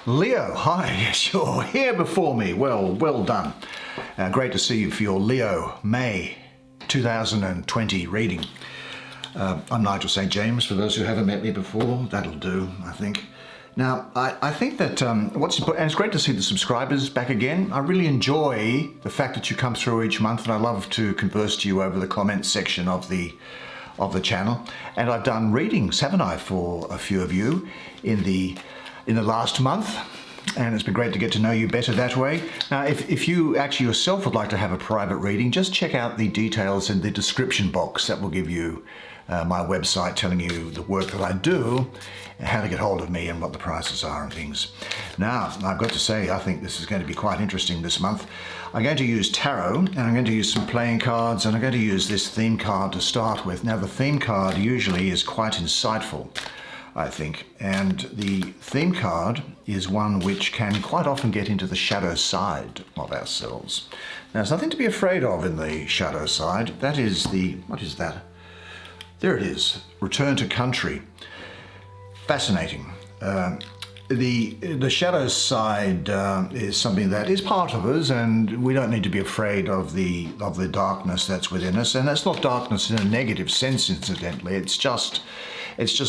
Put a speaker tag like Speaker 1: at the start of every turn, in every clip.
Speaker 1: Leo, hi, yes, you're here before me. Well done. Great to see you for your Leo May 2020 reading. I'm Nigel Saint James, for those who haven't met me before. That'll do, I think. Now, I think that what's important, and it's great to see the subscribers back again. I really enjoy the fact that you come through each month, and I love to converse to you over the comments section of the channel. And I've done readings, haven't I, for a few of you in the last month, and it's been great to get to know you better that way. Now, if you actually yourself would like to have a private reading, just check out the details in the description box. That will give you my website telling you the work that I do, how to get hold of me and what the prices are and things. Now, I've got to say, I think this is going to be quite interesting this month. I'm going to use tarot, and I'm going to use some playing cards, and I'm going to use this theme card to start with. Now, the theme card usually is quite insightful, I think, and the theme card is one which can quite often get into the shadow side of ourselves. Now, there's nothing to be afraid of in the shadow side. That is what is that? There it is, return to country. Fascinating. The shadow side is something that is part of us, and we don't need to be afraid of the darkness that's within us. And that's not darkness in a negative sense, incidentally. It's just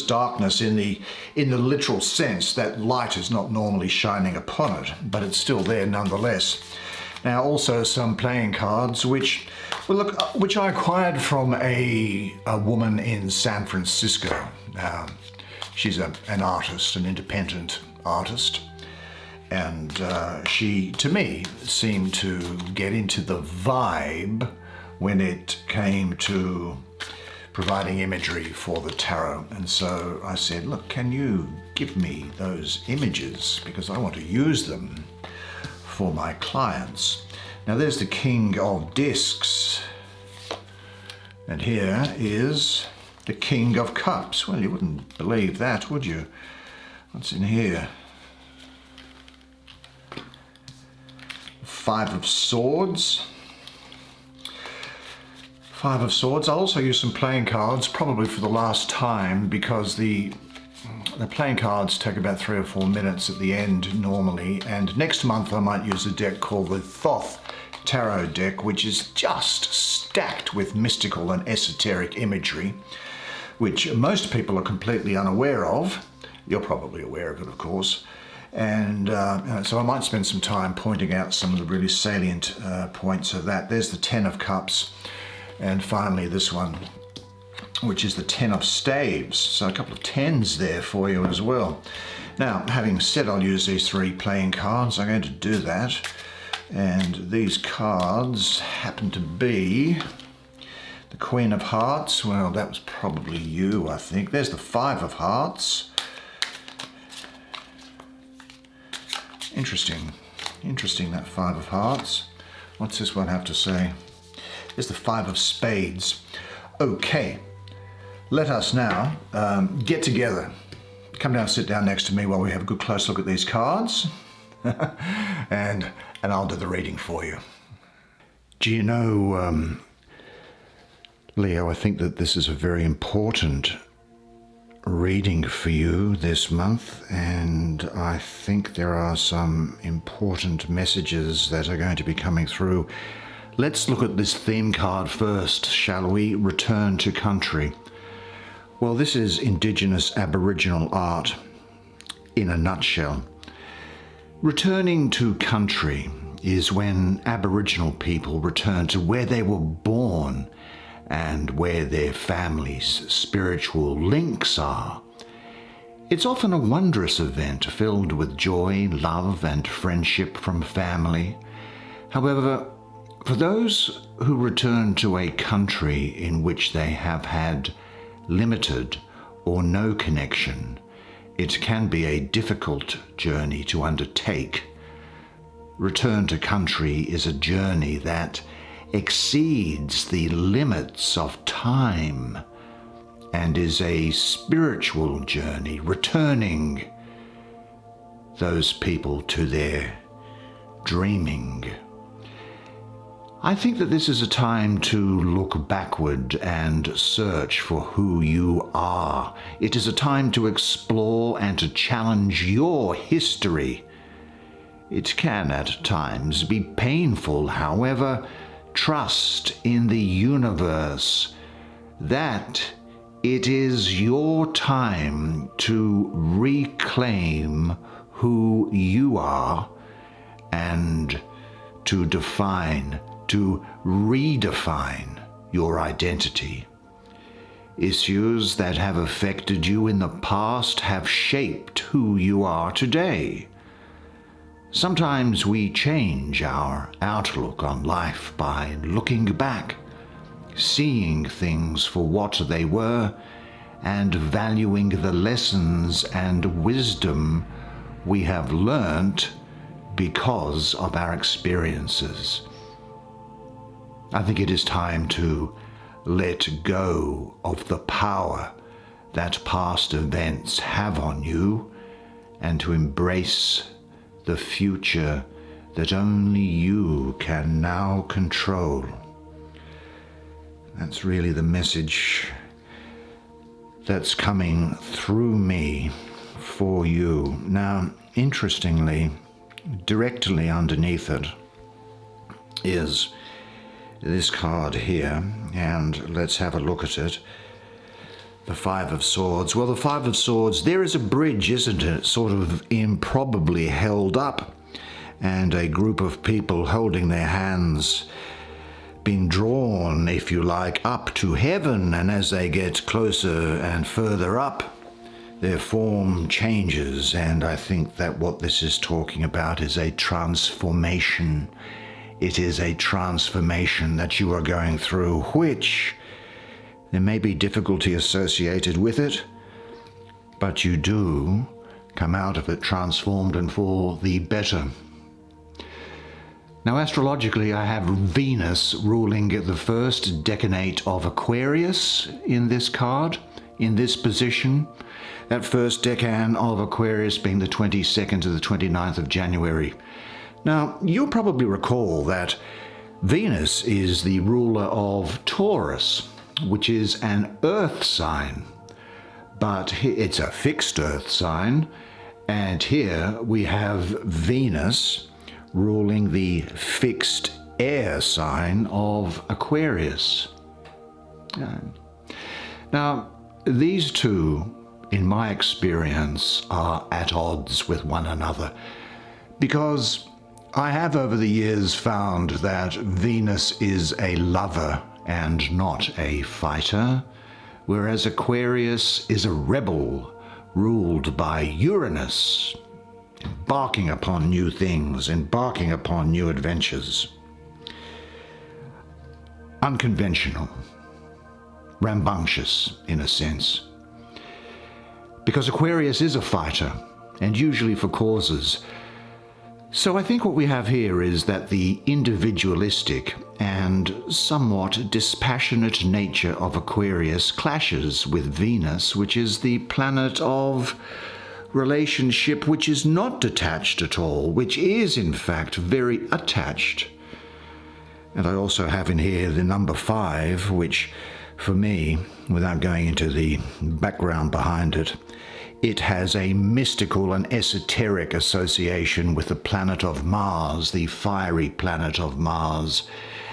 Speaker 1: darkness in the literal sense that light is not normally shining upon it, but it's still there nonetheless. Now, also some playing cards, which I acquired from a woman in San Francisco. She's an artist, an independent artist, and she, to me, seemed to get into the vibe when it came to providing imagery for the tarot. And so I said, look, can you give me those images, because I want to use them for my clients. Now, there's the King of Discs, and here is the King of Cups. Well, you wouldn't believe that, would you? What's in here? Five of Swords. Five of Swords. I'll also use some playing cards, probably for the last time, because the playing cards take about 3 or 4 minutes at the end normally. And next month I might use a deck called the Thoth Tarot deck, which is just stacked with mystical and esoteric imagery, which most people are completely unaware of. You're probably aware of it, of course. And so I might spend some time pointing out some of the really salient points of that. There's the 10 of Cups. And finally this one, which is the 10 of Staves. So a couple of 10s there for you as well. Now, having said I'll use these 3 playing cards, I'm going to do that. And these cards happen to be the Queen of Hearts. Well, that was probably you, I think. There's the 5 of Hearts. Interesting, that 5 of Hearts. What's this one have to say? There's the 5 of Spades. Okay, let us now get together. Come down, sit down next to me while we have a good close look at these cards. and I'll do the reading for you. Do you know, Leo, I think that this is a very important reading for you this month, and I think there are some important messages that are going to be coming through. Let's look at this theme card first, shall we? Return to country. Well, this is Indigenous Aboriginal art in a nutshell. Returning to country is when Aboriginal people return to where they were born and where their families' spiritual links are. It's often a wondrous event filled with joy, love, and friendship from family. However, for those who return to a country in which they have had limited or no connection, it can be a difficult journey to undertake. Return to country is a journey that exceeds the limits of time and is a spiritual journey, returning those people to their dreaming. I think that this is a time to look backward and search for who you are. It is a time to explore and to challenge your history It can at times be painful. However, trust in the universe that it is your time to reclaim who you are and to redefine your identity. Issues that have affected you in the past have shaped who you are today. Sometimes we change our outlook on life by looking back, seeing things for what they were, and valuing the lessons and wisdom we have learnt because of our experiences. I think it is time to let go of the power that past events have on you and to embrace the future that only you can now control. That's really the message that's coming through me for you. Now, interestingly, directly underneath it is this card here, and let's have a look at it. The Five of Swords. Well, the Five of Swords, there is a bridge, isn't it? Sort of improbably held up, and a group of people holding their hands being drawn, if you like, up to heaven, and as they get closer and further up, their form changes, and I think that what this is talking about is a transformation. It is a transformation that you are going through, which there may be difficulty associated with it, but you do come out of it transformed and for the better. Now, astrologically, I have Venus ruling the first decanate of Aquarius in this card, in this position. That first decan of Aquarius being the 22nd to the 29th of January. Now, you'll probably recall that Venus is the ruler of Taurus, which is an earth sign, but it's a fixed earth sign, and here we have Venus ruling the fixed air sign of Aquarius. Now, these two, in my experience, are at odds with one another, because I have over the years found that Venus is a lover and not a fighter, whereas Aquarius is a rebel ruled by Uranus, embarking upon new things, embarking upon new adventures. Unconventional, rambunctious in a sense. Because Aquarius is a fighter, and usually for causes. So I think what we have here is that the individualistic and somewhat dispassionate nature of Aquarius clashes with Venus, which is the planet of relationship, which is not detached at all, which is in fact very attached. And I also have in here the number 5, which for me, without going into the background behind it, it has a mystical and esoteric association with the planet of Mars, the fiery planet of Mars,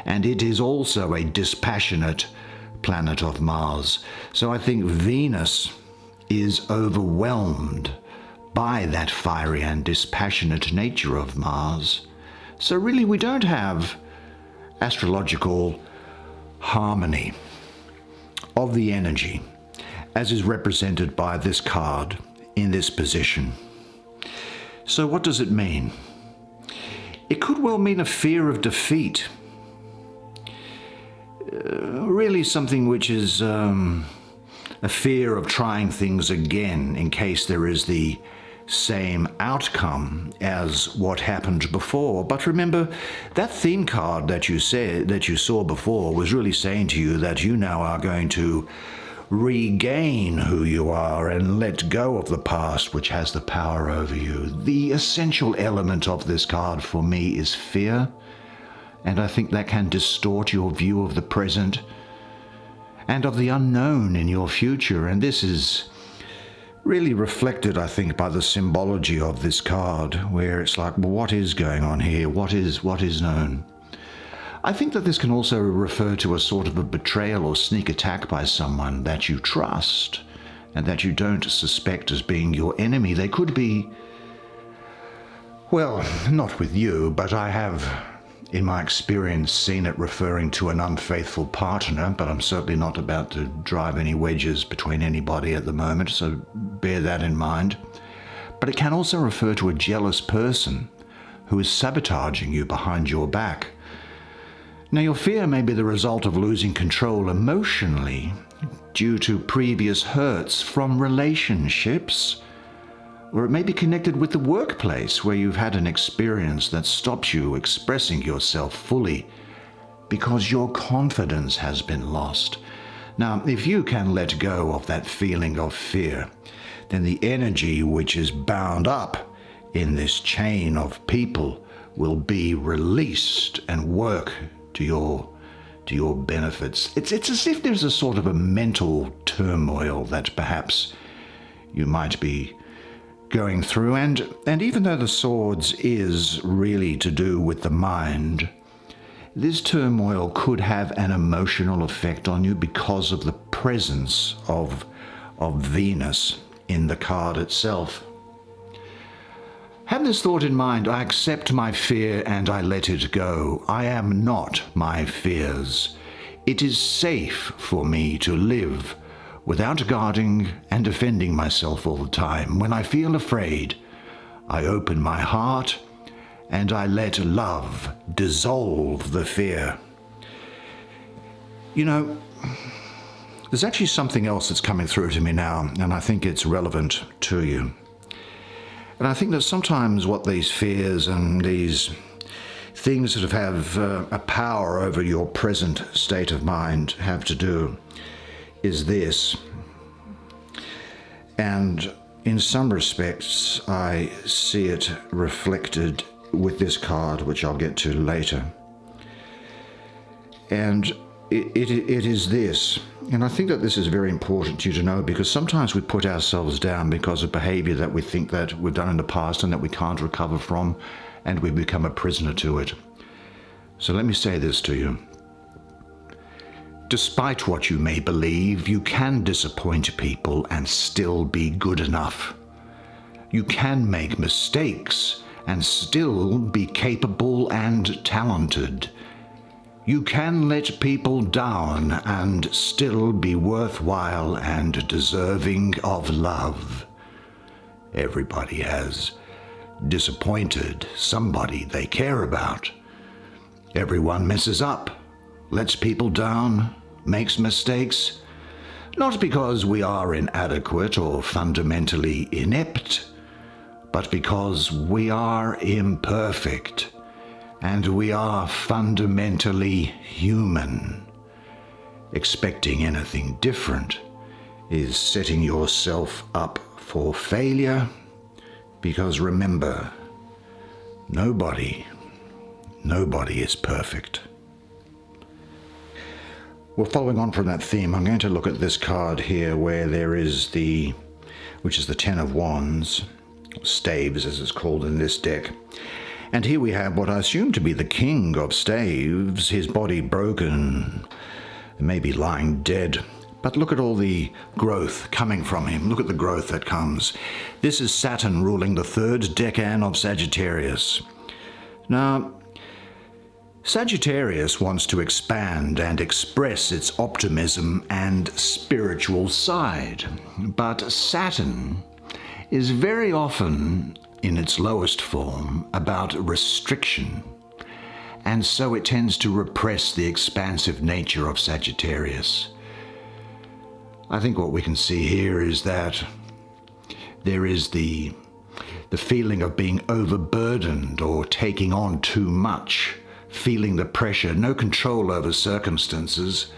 Speaker 1: and it is also a dispassionate planet of Mars. So I think Venus is overwhelmed by that fiery and dispassionate nature of Mars. So really we don't have astrological harmony of the energy as is represented by this card in this position. So what does it mean? It could well mean a fear of defeat. Really something which is a fear of trying things again in case there is the same outcome as what happened before. But remember, that theme card that you saw before was really saying to you that you now are going to regain who you are and let go of the past which has the power over you. The essential element of this card for me is fear, and I think that can distort your view of the present and of the unknown in your future. And this is really reflected, I think, by the symbology of this card, where it's like, well, what is going on here? What is known? I think that this can also refer to a sort of a betrayal or sneak attack by someone that you trust and that you don't suspect as being your enemy. They could be, well, not with you, but I have, in my experience, seen it referring to an unfaithful partner, but I'm certainly not about to drive any wedges between anybody at the moment, so bear that in mind. But it can also refer to a jealous person who is sabotaging you behind your back. Now, your fear may be the result of losing control emotionally due to previous hurts from relationships, or it may be connected with the workplace where you've had an experience that stops you expressing yourself fully because your confidence has been lost. Now, if you can let go of that feeling of fear, then the energy which is bound up in this chain of people will be released and work to your benefits. It's as if there's a sort of a mental turmoil that perhaps you might be going through, and even though the swords is really to do with the mind, this turmoil could have an emotional effect on you because of the presence of Venus in the card itself. Have this thought in mind: I accept my fear and I let it go. I am not my fears. It is safe for me to live without guarding and defending myself all the time. When I feel afraid, I open my heart and I let love dissolve the fear. You know, there's actually something else that's coming through to me now, and I think it's relevant to you. And I think that sometimes what these fears and these things that have a power over your present state of mind have to do is this. And in some respects, I see it reflected with this card, which I'll get to later. And it is this. And I think that this is very important to you to know, because sometimes we put ourselves down because of behavior that we think that we've done in the past and that we can't recover from, and we become a prisoner to it. So let me say this to you. Despite what you may believe, you can disappoint people and still be good enough. You can make mistakes and still be capable and talented. You can let people down and still be worthwhile and deserving of love. Everybody has disappointed somebody they care about. Everyone messes up, lets people down, makes mistakes, not because we are inadequate or fundamentally inept, but because we are imperfect. And we are fundamentally human. Expecting anything different is setting yourself up for failure, because remember, nobody is perfect. Well, following on from that theme, I'm going to look at this card here where there is which is the Ten of Wands, staves as it's called in this deck. And here we have what I assume to be the King of Staves, his body broken, maybe lying dead. But look at all the growth coming from him. Look at the growth that comes. This is Saturn ruling the third decan of Sagittarius. Now, Sagittarius wants to expand and express its optimism and spiritual side. But Saturn is very often, in its lowest form, about restriction, and so it tends to repress the expansive nature of Sagittarius. I think what we can see here is that there is the feeling of being overburdened or taking on too much, feeling the pressure, no control over circumstances.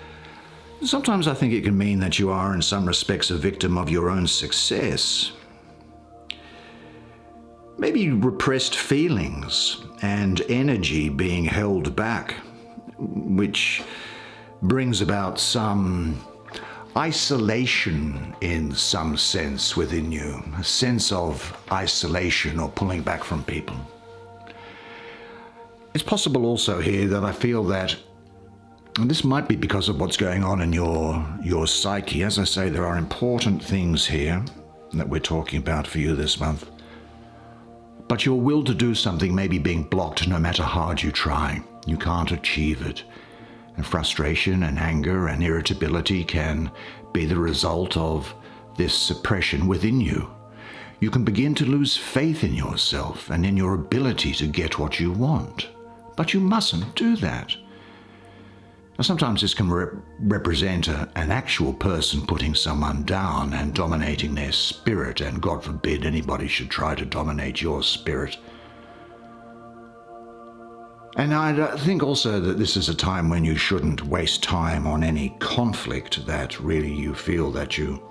Speaker 1: Sometimes I think it can mean that you are in some respects a victim of your own success. Maybe repressed feelings and energy being held back, which brings about some isolation in some sense within you, a sense of isolation or pulling back from people. It's possible also here that I feel that, and this might be because of what's going on in your psyche. As I say, there are important things here that we're talking about for you this month. But your will to do something may be being blocked no matter how hard you try. You can't achieve it. And frustration and anger and irritability can be the result of this suppression within you. You can begin to lose faith in yourself and in your ability to get what you want. But you mustn't do that. Now, sometimes this can represent an actual person putting someone down and dominating their spirit, and God forbid anybody should try to dominate your spirit. And I think also that this is a time when you shouldn't waste time on any conflict that really you feel that you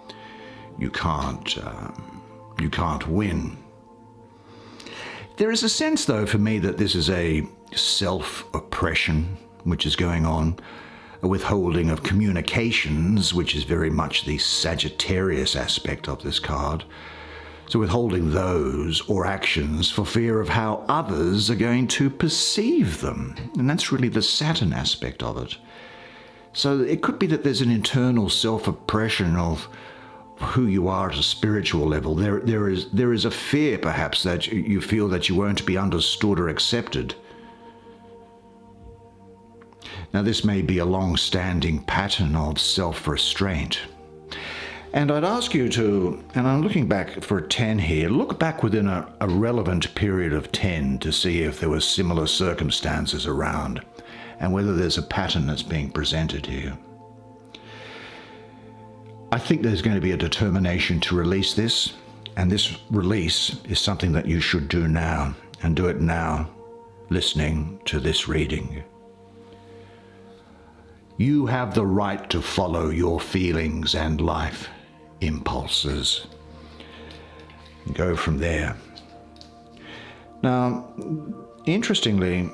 Speaker 1: can't win. There is a sense, though, for me that this is a self-oppression which is going on, a withholding of communications, which is very much the Sagittarius aspect of this card. So withholding those or actions for fear of how others are going to perceive them. And that's really the Saturn aspect of it. So it could be that there's an internal self-oppression of who you are at a spiritual level. There is a fear, perhaps, that you feel that you won't be understood or accepted. Now, this may be a long-standing pattern of self-restraint. And I'd ask you to, and I'm looking back for a 10 here, look back within a relevant period of 10 to see if there were similar circumstances around and whether there's a pattern that's being presented here. I think there's going to be a determination to release this, and this release is something that you should do now, and do it now, listening to this reading. You have the right to follow your feelings and life impulses. Go from there. Now, interestingly,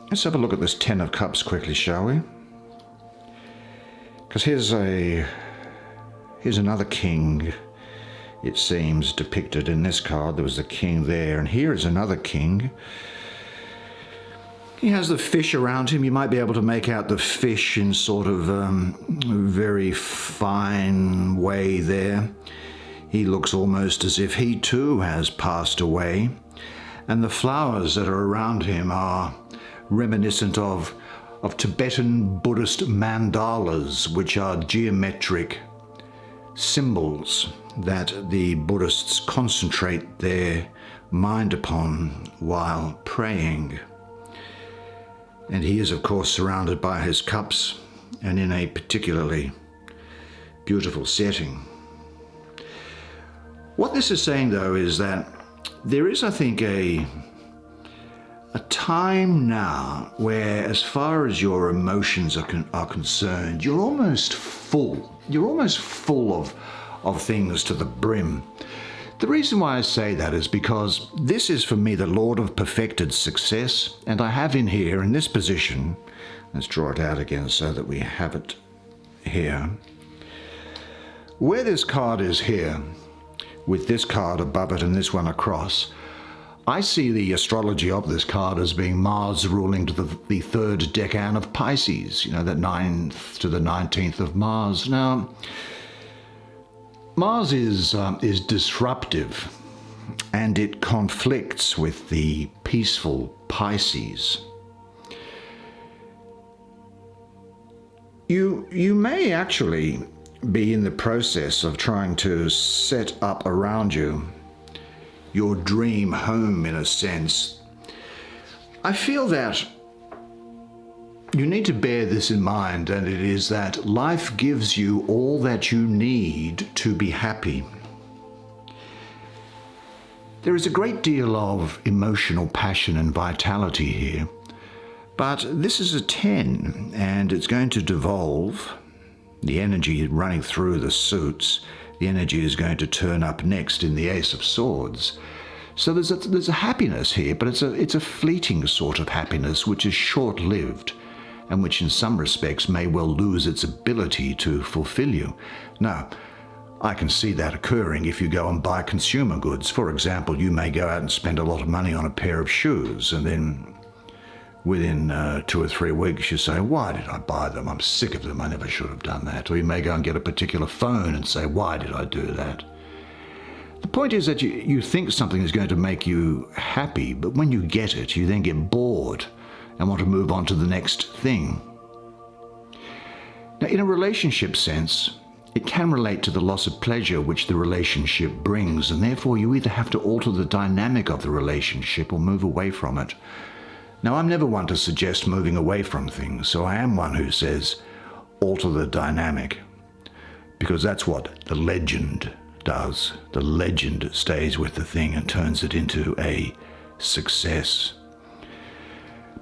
Speaker 1: let's have a look at this 10 of Cups quickly, shall we? Because here's another king, it seems, depicted in this card. There was a king there, and here is another king. He has the fish around him. You might be able to make out the fish in sort of very fine way there. He looks almost as if he too has passed away. And the flowers that are around him are reminiscent of Tibetan Buddhist mandalas, which are geometric symbols that the Buddhists concentrate their mind upon while praying. And he is, of course, surrounded by his cups and in a particularly beautiful setting. What this is saying, though, is that there is, I think, a time now where, as far as your emotions are concerned, you're almost full. You're almost full of things to the brim. The reason why I say that is because this is, for me, the Lord of perfected success, and I have in here, in this position, let's draw it out again so that we have it here. Where this card is here, with this card above it and this one across, I see the astrology of this card as being Mars ruling to the third decan of Pisces, you know, that 9th to the 19th of Mars. Now, Mars is disruptive, and it conflicts with the peaceful Pisces. You may actually be in the process of trying to set up around you your dream home, in a sense. I feel that you need to bear this in mind, and it is that life gives you all that you need to be happy. There is a great deal of emotional passion and vitality here, but this is a 10, and it's going to devolve. The energy running through the suits, the energy is going to turn up next in the Ace of Swords. So there's a happiness here, but it's a fleeting sort of happiness which is short-lived. and which in some respects may well lose its ability to fulfill you. Now, I can see that occurring if you go and buy consumer goods. For example, you may go out and spend a lot of money on a pair of shoes, and then within 2 or 3 weeks you say, why did I buy them? I'm sick of them. I never should have done that. Or you may go and get a particular phone and say, why did I do that? The point is that you think something is going to make you happy, but when you get it, you then get bored and want to move on to the next thing. Now, in a relationship sense, it can relate to the loss of pleasure which the relationship brings, and therefore you either have to alter the dynamic of the relationship or move away from it. Now, I'm never one to suggest moving away from things, so I am one who says alter the dynamic, because that's what the legend does. The legend stays with the thing and turns it into a success.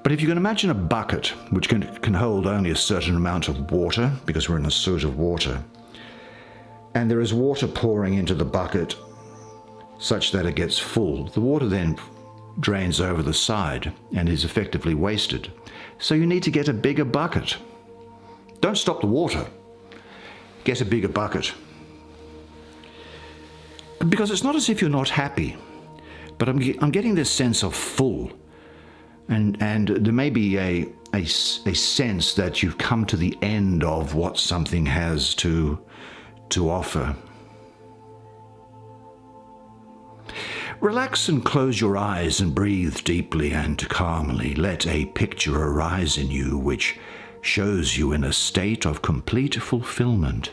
Speaker 1: But if you can imagine a bucket which can hold only a certain amount of water, because we're in a suit of water, and there is water pouring into the bucket such that it gets full, the water then drains over the side and is effectively wasted. So you need to get a bigger bucket. Don't stop the water. Get a bigger bucket. Because it's not as if you're not happy, but I'm getting this sense of full, and there may be a sense that you've come to the end of what something has to offer. Relax and close your eyes and breathe deeply and calmly. Let a picture arise in you which shows you in a state of complete fulfillment.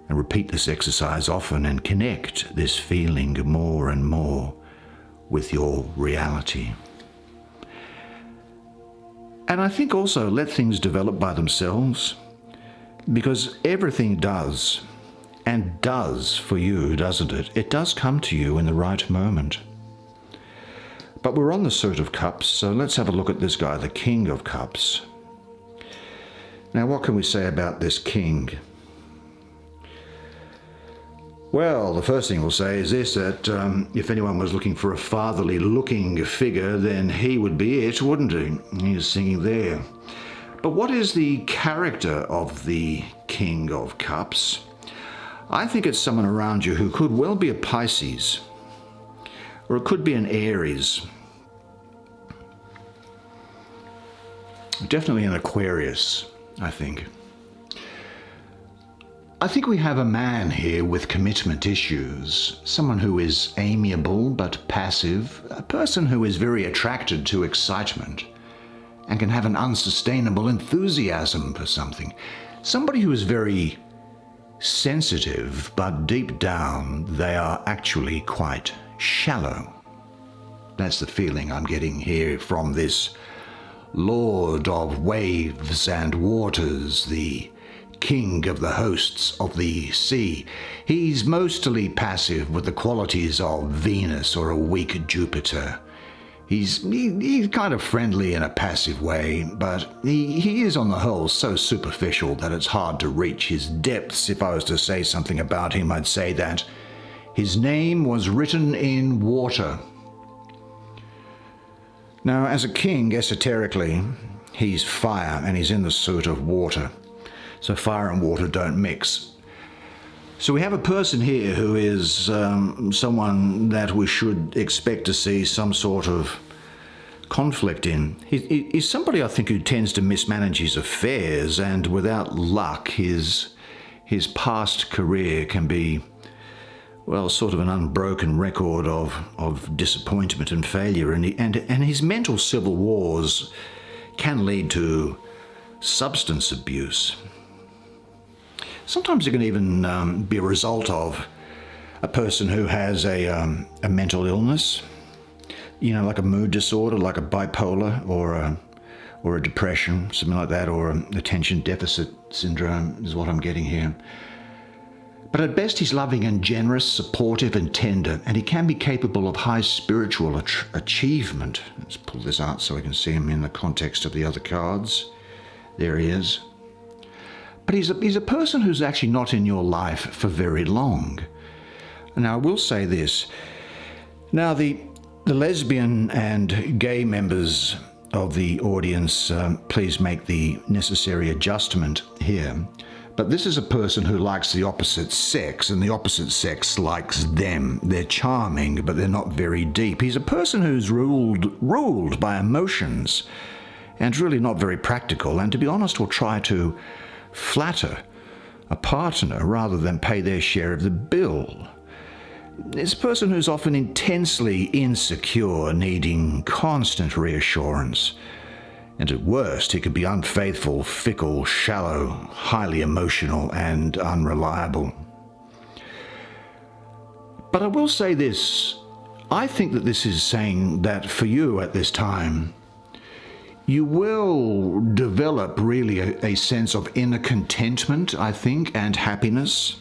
Speaker 1: And repeat this exercise often and connect this feeling more and more with your reality. And I think also let things develop by themselves, because everything does, and does for you, doesn't it? It does come to you in the right moment. But we're on the Suit of Cups, so let's have a look at this guy, the King of Cups. Now, what can we say about this king? Well, the first thing we'll say is this, that if anyone was looking for a fatherly looking figure, then he would be it, wouldn't he? He's singing there. But what is the character of the King of Cups? I think it's someone around you who could well be a Pisces, or it could be an Aries. Definitely an Aquarius, I think. I think we have a man here with commitment issues, someone who is amiable but passive, a person who is very attracted to excitement and can have an unsustainable enthusiasm for something, somebody who is very sensitive, but deep down they are actually quite shallow. That's the feeling I'm getting here from this Lord of waves and waters, the King of the hosts of the sea. He's mostly passive with the qualities of Venus or a weak Jupiter. He's kind of friendly in a passive way, but he is on the whole so superficial that it's hard to reach his depths. If I was to say something about him, I'd say that his name was written in water. Now, as a king, esoterically, he's fire and he's in the suit of water. So fire and water don't mix. So we have a person here who is someone that we should expect to see some sort of conflict in. He's somebody, I think, who tends to mismanage his affairs, and without luck, his past career can be, well, sort of an unbroken record of disappointment and failure, and his mental civil wars can lead to substance abuse. Sometimes it can even be a result of a person who has a mental illness, like a mood disorder, like a bipolar or a depression, something like that, or attention deficit syndrome is what I'm getting here. But at best, he's loving and generous, supportive and tender, and he can be capable of high spiritual achievement. Let's pull this out so we can see him in the context of the other cards. There he is. But he's a person who's actually not in your life for very long. Now, I will say this. Now, the lesbian and gay members of the audience, please make the necessary adjustment here. But this is a person who likes the opposite sex, and the opposite sex likes them. They're charming, but they're not very deep. He's a person who's ruled by emotions and really not very practical, and to be honest, will try to flatter a partner rather than pay their share of the bill. It's a person who's often intensely insecure, needing constant reassurance. And at worst, he could be unfaithful, fickle, shallow, highly emotional, and unreliable. But I will say this, I think that this is saying that for you at this time, you will develop really a sense of inner contentment, I think, and happiness.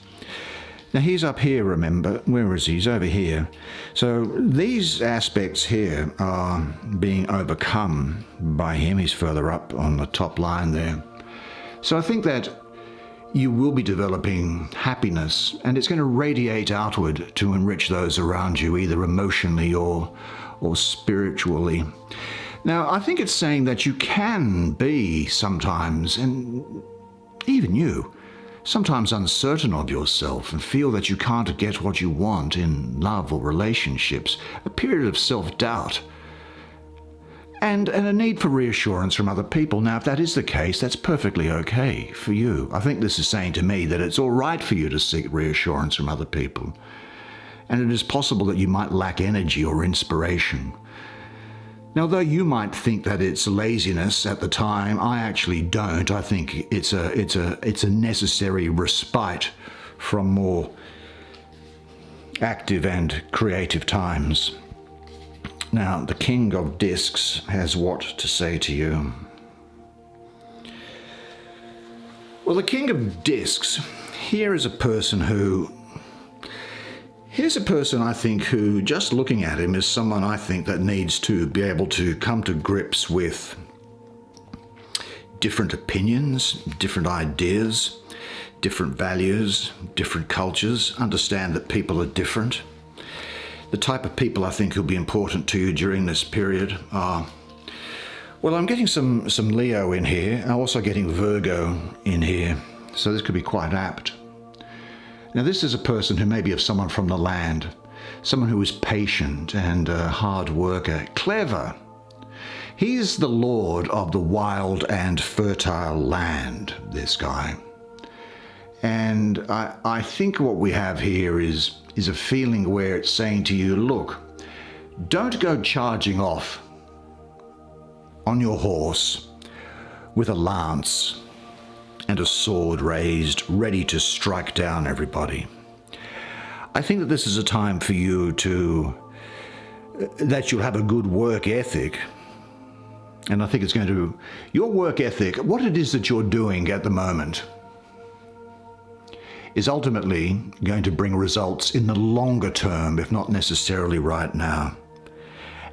Speaker 1: Now he's up here, remember. Where is he? He's over here. So these aspects here are being overcome by him. He's further up on the top line there. So I think that you will be developing happiness, and it's going to radiate outward to enrich those around you, either emotionally or spiritually. Now, I think it's saying that you can be sometimes, and even you, sometimes uncertain of yourself and feel that you can't get what you want in love or relationships, a period of self-doubt, and a need for reassurance from other people. Now, if that is the case, that's perfectly okay for you. I think this is saying to me that it's all right for you to seek reassurance from other people, and it is possible that you might lack energy or inspiration. Now, though you might think that it's laziness at the time, I actually don't. I think it's a necessary respite from more active and creative times. Now, the King of Discs has what to say to you? Well, the King of Discs, here's a person, I think, who, just looking at him, is someone I think that needs to be able to come to grips with different opinions, different ideas, different values, different cultures, understand that people are different. The type of people I think who'll be important to you during this period are, well, I'm getting some Leo in here. I'm also getting Virgo in here, so this could be quite apt. Now, this is a person who may be of someone from the land, someone who is patient and a hard worker, clever. He's the lord of the wild and fertile land, this guy. And I think what we have here is a feeling where it's saying to you, look, don't go charging off on your horse with a lance and a sword raised, ready to strike down everybody. I think that this is a time for you that you'll have a good work ethic. And I think it's going to, your work ethic, what it is that you're doing at the moment, is ultimately going to bring results in the longer term, if not necessarily right now.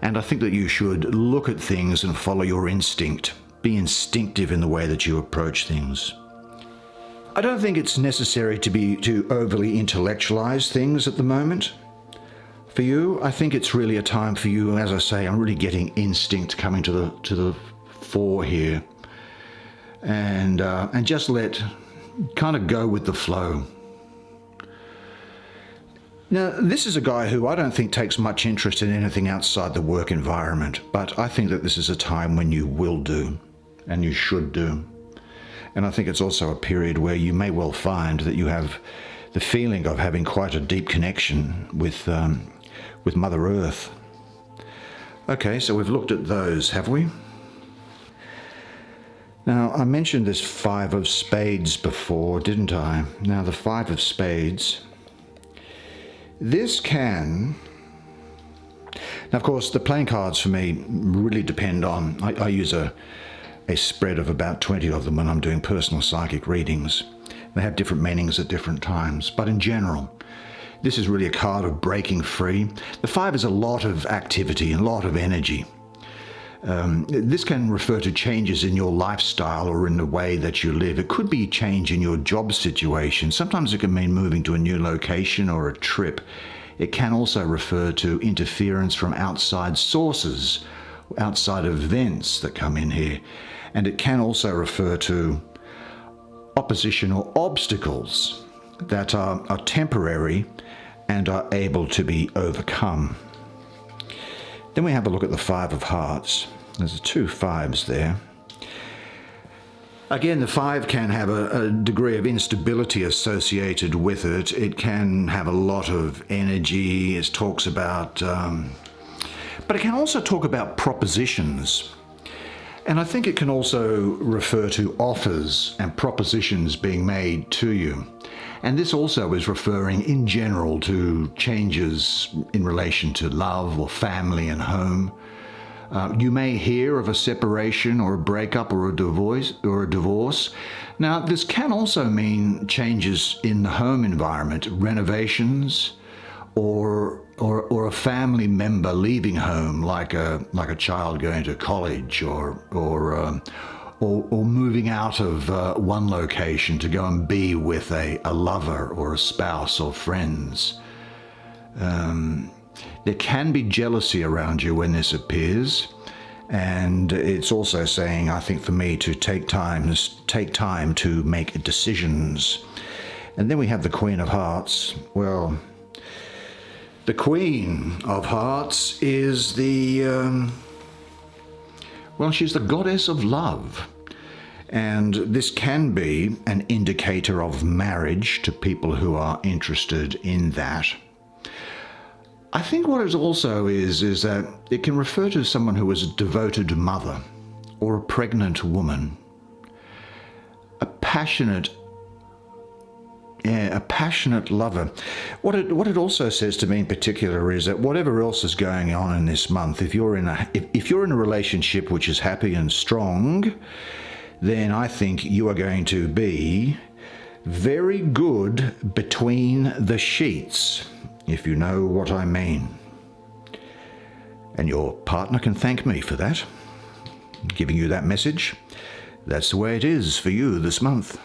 Speaker 1: And I think that you should look at things and follow your instinct. Be instinctive in the way that you approach things. I don't think it's necessary to overly intellectualize things at the moment. For you, I think it's really a time for you, as I say, I'm really getting instinct coming to the fore here. And just kind of go with the flow. Now, this is a guy who I don't think takes much interest in anything outside the work environment, but I think that this is a time when you will do, and you should do. And I think it's also a period where you may well find that you have the feeling of having quite a deep connection with Mother Earth. Okay, so we've looked at those, have we? Now, I mentioned this Five of Spades before, didn't I? Now, the Five of Spades, this can... Now, of course, the playing cards for me really depend on... I use a spread of about 20 of them when I'm doing personal psychic readings. They have different meanings at different times, but in general, this is really a card of breaking free. The Five is a lot of activity and a lot of energy. This can refer to changes in your lifestyle or in the way that you live. It could be a change in your job situation. Sometimes it can mean moving to a new location or a trip. It can also refer to interference from outside sources outside events that come in here. And it can also refer to opposition or obstacles that are temporary and are able to be overcome. Then we have a look at the Five of Hearts. There's two fives there. Again, the five can have a degree of instability associated with it. It can have a lot of energy. It talks about, but it can also talk about propositions. And I think it can also refer to offers and propositions being made to you. And this also is referring in general to changes in relation to love or family and home. You may hear of a separation or a breakup or a divorce. Now, this can also mean changes in the home environment, renovations, or a family member leaving home, like a child going to college, or moving out of one location to go and be with a lover or a spouse or friends. There can be jealousy around you when this appears, and it's also saying, I think for me, to take time to make decisions. And then we have the Queen of Hearts. Well, the Queen of Hearts is she's the goddess of love. And this can be an indicator of marriage to people who are interested in that. I think what it also is that it can refer to someone who is a devoted mother or a pregnant woman, a passionate lover. What it also says to me in particular is that whatever else is going on in this month, if you're in a relationship which is happy and strong, then I think you are going to be very good between the sheets, if you know what I mean. And your partner can thank me for that, giving you that message. That's the way it is for you this month.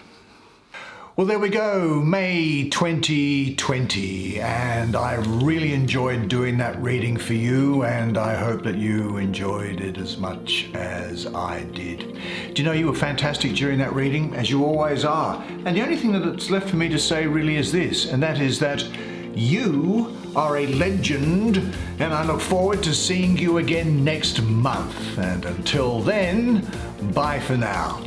Speaker 1: Well, there we go, May 2020, and I really enjoyed doing that reading for you, and I hope that you enjoyed it as much as I did. Do you know you were fantastic during that reading, as you always are? And the only thing that's left for me to say really is this, and that is that you are a legend, and I look forward to seeing you again next month. And until then, bye for now.